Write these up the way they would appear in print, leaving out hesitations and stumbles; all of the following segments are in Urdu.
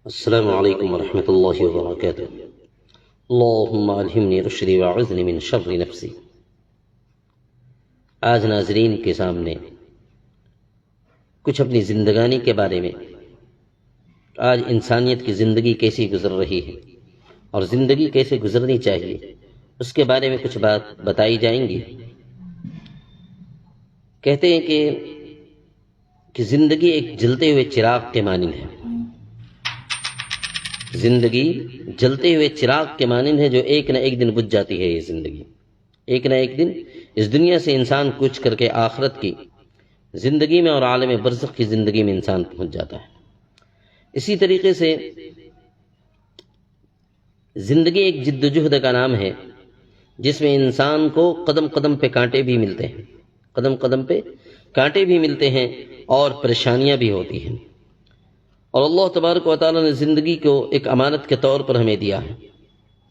السلام علیکم ورحمۃ اللہ وبرکاتہ۔ اللہم الہمنی رشدی واعذنی من شر نفسی۔ آج ناظرین کے سامنے کچھ اپنی زندگانی کے بارے میں، آج انسانیت کی زندگی کیسی گزر رہی ہے اور زندگی کیسے گزرنی چاہیے، اس کے بارے میں کچھ بات بتائی جائیں گی۔ کہتے ہیں کہ زندگی ایک جلتے ہوئے چراغ کے مانند ہے۔ زندگی جلتے ہوئے چراغ کے مانند ہے جو ایک نہ ایک دن بجھ جاتی ہے۔ یہ زندگی ایک نہ ایک دن اس دنیا سے انسان کوچ کر کے آخرت کی زندگی میں اور عالم برزخ کی زندگی میں انسان پہنچ جاتا ہے۔ اسی طریقے سے زندگی ایک جد و جہد کا نام ہے جس میں انسان کو قدم قدم پہ کانٹے بھی ملتے ہیں، قدم قدم پہ کانٹے بھی ملتے ہیں اور پریشانیاں بھی ہوتی ہیں۔ اور اللہ تبارک و تعالیٰ نے زندگی کو ایک امانت کے طور پر ہمیں دیا ہے،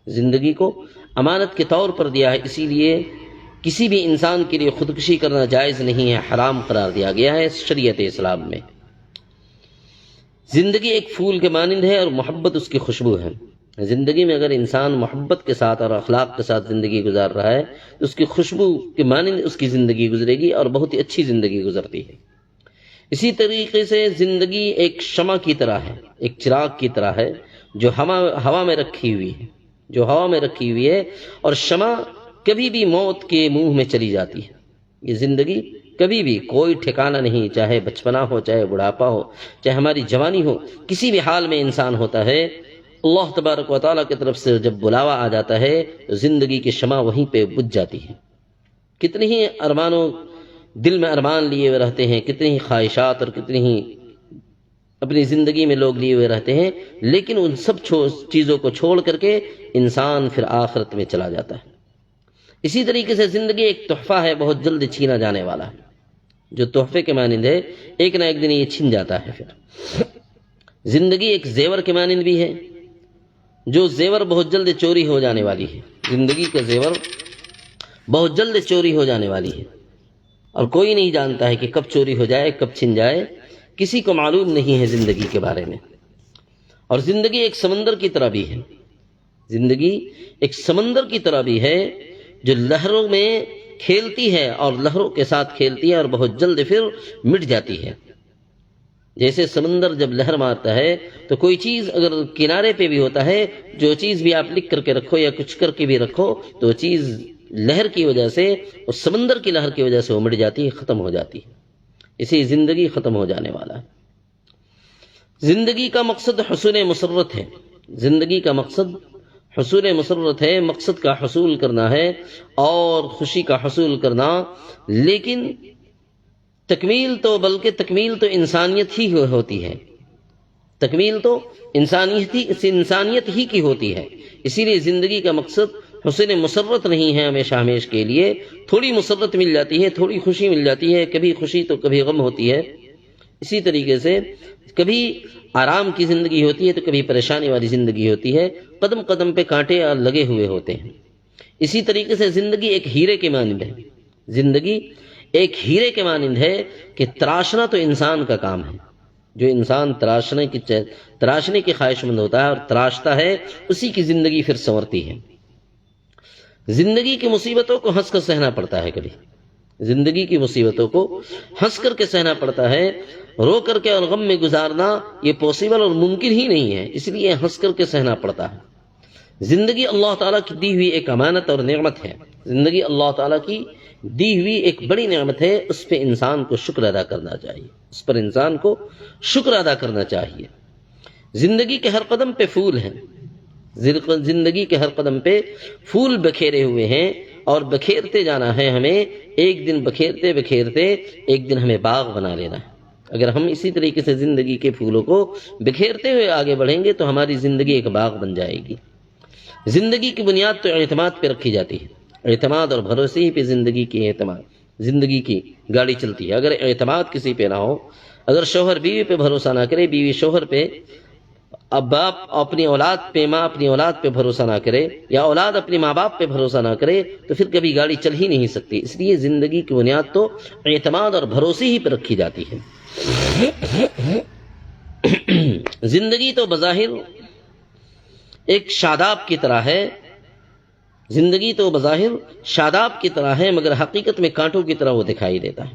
زندگی کو امانت کے طور پر دیا ہے، اسی لیے کسی بھی انسان کے لیے خودکشی کرنا جائز نہیں ہے، حرام قرار دیا گیا ہے شریعت اسلام میں۔ زندگی ایک پھول کے مانند ہے اور محبت اس کی خوشبو ہے۔ زندگی میں اگر انسان محبت کے ساتھ اور اخلاق کے ساتھ زندگی گزار رہا ہے تو اس کی خوشبو کے مانند اس کی زندگی گزرے گی اور بہت ہی اچھی زندگی گزرتی ہے۔ اسی طریقے سے زندگی ایک شمع کی طرح ہے، ایک چراغ کی طرح ہے جو ہوا میں رکھی ہوئی ہے، جو ہوا میں رکھی ہوئی ہے، اور شمع کبھی بھی موت کے منہ میں چلی جاتی ہے۔ یہ زندگی کبھی بھی کوئی ٹھکانہ نہیں، چاہے بچپنا ہو، چاہے بڑھاپا ہو، چاہے ہماری جوانی ہو، کسی بھی حال میں انسان ہوتا ہے، اللہ تبارک و تعالیٰ کی طرف سے جب بلاوا آ جاتا ہے تو زندگی کی شمع وہیں پہ بجھ جاتی ہے۔ کتنی ہی ارمانوں دل میں ارمان لیے ہوئے رہتے ہیں، کتنی ہی خواہشات اور کتنی ہی اپنی زندگی میں لوگ لیے ہوئے رہتے ہیں، لیکن ان سب چیزوں کو چھوڑ کر کے انسان پھر آخرت میں چلا جاتا ہے۔ اسی طریقے سے زندگی ایک تحفہ ہے، بہت جلد چھینا جانے والا ہے، جو تحفے کے مانند ہے، ایک نہ ایک دن یہ چھن جاتا ہے۔ پھر زندگی ایک زیور کے مانند بھی ہے، جو زیور بہت جلد چوری ہو جانے والی ہے۔ زندگی کا زیور بہت جلد چوری ہو جانے والی ہے اور کوئی نہیں جانتا ہے کہ کب چوری ہو جائے، کب چھن جائے، کسی کو معلوم نہیں ہے زندگی کے بارے میں۔ اور زندگی ایک سمندر کی طرح بھی ہے، زندگی ایک سمندر کی طرح بھی ہے جو لہروں میں کھیلتی ہے اور لہروں کے ساتھ کھیلتی ہے اور بہت جلد پھر مٹ جاتی ہے۔ جیسے سمندر جب لہر مارتا ہے تو کوئی چیز اگر کنارے پہ بھی ہوتا ہے، جو چیز بھی آپ لکھ کر کے رکھو یا کچھ کر کے بھی رکھو تو چیز لہر کی وجہ سے، اس سمندر کی لہر کی وجہ سے وہ مٹ جاتی ہے، ختم ہو جاتی ہے۔ اسی زندگی ختم ہو جانے والا ہے۔ زندگی کا مقصد حصول مسرت ہے، زندگی کا مقصد حصول مسرت ہے، مقصد کا حصول کرنا ہے اور خوشی کا حصول کرنا، لیکن تکمیل تو انسانیت ہی ہوتی ہے، تکمیل تو انسانیت ہی کی ہوتی ہے۔ اسی لیے زندگی کا مقصد حسن مسرت نہیں ہے ہمیشہ ہمیش کے لیے، تھوڑی مسرت مل جاتی ہے، تھوڑی خوشی مل جاتی ہے، کبھی خوشی تو کبھی غم ہوتی ہے۔ اسی طریقے سے کبھی آرام کی زندگی ہوتی ہے تو کبھی پریشانی والی زندگی ہوتی ہے، قدم قدم پہ کانٹے لگے ہوئے ہوتے ہیں۔ اسی طریقے سے زندگی ایک ہیرے کے مانند ہے، زندگی ایک ہیرے کے مانند ہے کہ تراشنا تو انسان کا کام ہے، جو انسان تراشنے کی خواہش مند ہوتا ہے اور تراشتا ہے، اسی کی زندگی پھر سنورتی ہے۔ زندگی کی مصیبتوں کو ہنس کر سہنا پڑتا ہے، کبھی زندگی کی مصیبتوں کو ہنس کر کے سہنا پڑتا ہے، رو کر کے اور غم میں گزارنا یہ پاسبل اور ممکن ہی نہیں ہے، اس لیے ہنس کر کے سہنا پڑتا ہے۔ زندگی اللہ تعالیٰ کی دی ہوئی ایک امانت اور نعمت ہے، زندگی اللہ تعالیٰ کی دی ہوئی ایک بڑی نعمت ہے، اس پہ انسان کو شکر ادا کرنا چاہیے، اس پر انسان کو شکر ادا کرنا چاہیے۔ زندگی کے ہر قدم پہ پھول ہیں، زندگی کے ہر قدم پہ پھول بکھیرے ہوئے ہیں اور بکھیرتے جانا ہے ہمیں، ایک دن بکھیرتے بکھیرتے ایک دن ہمیں باغ بنا لینا ہے۔ اگر ہم اسی طریقے سے زندگی کے پھولوں کو بکھیرتے ہوئے آگے بڑھیں گے تو ہماری زندگی ایک باغ بن جائے گی۔ زندگی کی بنیاد تو اعتماد پہ رکھی جاتی ہے، اعتماد اور بھروسے ہی پہ زندگی کی گاڑی چلتی ہے۔ اگر اعتماد کسی پہ نہ ہو، اگر شوہر بیوی پہ بھروسہ نہ کرے، بیوی شوہر پہ، اب باپ اپنی اولاد پہ، ماں اپنی اولاد پہ بھروسہ نہ کرے، یا اولاد اپنے ماں باپ پہ بھروسہ نہ کرے تو پھر کبھی گاڑی چل ہی نہیں سکتی۔ اس لیے زندگی کی بنیاد تو اعتماد اور بھروسے ہی پہ رکھی جاتی ہے۔ زندگی تو بظاہر ایک شاداب کی طرح ہے، زندگی تو بظاہر شاداب کی طرح ہے، مگر حقیقت میں کانٹوں کی طرح وہ دکھائی دیتا ہے،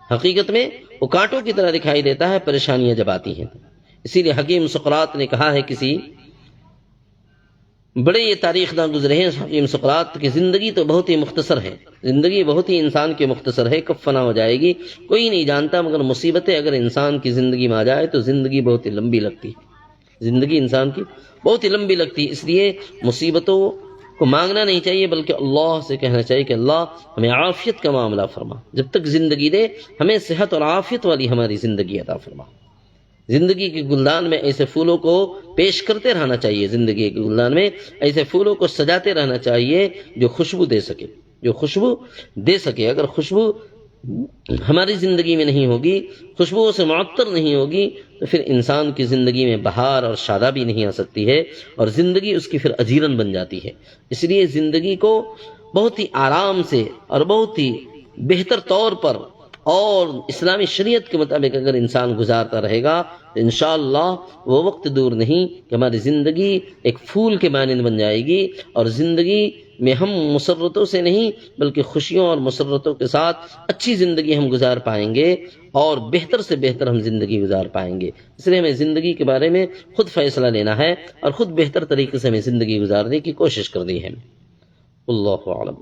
حقیقت میں وہ کانٹوں کی طرح دکھائی دیتا ہے پریشانیاں جب آتی ہیں۔ اسی لیے حکیم سقراط نے کہا ہے، کسی بڑے یہ تاریخ داں گزرے ہیں حکیم سقراط کی زندگی تو بہت ہی مختصر ہے، زندگی بہت ہی انسان کی مختصر ہے، کب فنا ہو جائے گی کوئی نہیں جانتا، مگر مصیبتیں اگر انسان کی زندگی میں آ جائے تو زندگی بہت ہی لمبی لگتی ہے، زندگی انسان کی بہت ہی لمبی لگتی ہے۔ اس لیے مصیبتوں کو مانگنا نہیں چاہیے، بلکہ اللہ سے کہنا چاہیے کہ اللہ ہمیں عافیت کا معاملہ فرما، جب تک زندگی دے ہمیں صحت اور عافیت والی ہماری زندگی عطا فرما۔ زندگی کے گلدان میں ایسے پھولوں کو پیش کرتے رہنا چاہیے، زندگی کے گلدان میں ایسے پھولوں کو سجاتے رہنا چاہیے جو خوشبو دے سکے، جو خوشبو دے سکے۔ اگر خوشبو ہماری زندگی میں نہیں ہوگی، خوشبوؤں سے معطر نہیں ہوگی، تو پھر انسان کی زندگی میں بہار اور شادابی نہیں آ سکتی ہے، اور زندگی اس کی پھر اجیرن بن جاتی ہے۔ اس لیے زندگی کو بہت ہی آرام سے اور بہت ہی بہتر طور پر اور اسلامی شریعت کے مطابق اگر انسان گزارتا رہے گا تو انشاءاللہ وہ وقت دور نہیں کہ ہماری زندگی ایک پھول کے مانند بن جائے گی، اور زندگی میں ہم مسرتوں سے نہیں بلکہ خوشیوں اور مسرتوں کے ساتھ اچھی زندگی ہم گزار پائیں گے، اور بہتر سے بہتر ہم زندگی گزار پائیں گے۔ اس لیے ہمیں زندگی کے بارے میں خود فیصلہ لینا ہے اور خود بہتر طریقے سے ہمیں زندگی گزارنے کی کوشش کرنی ہے۔ اللہ اعلم۔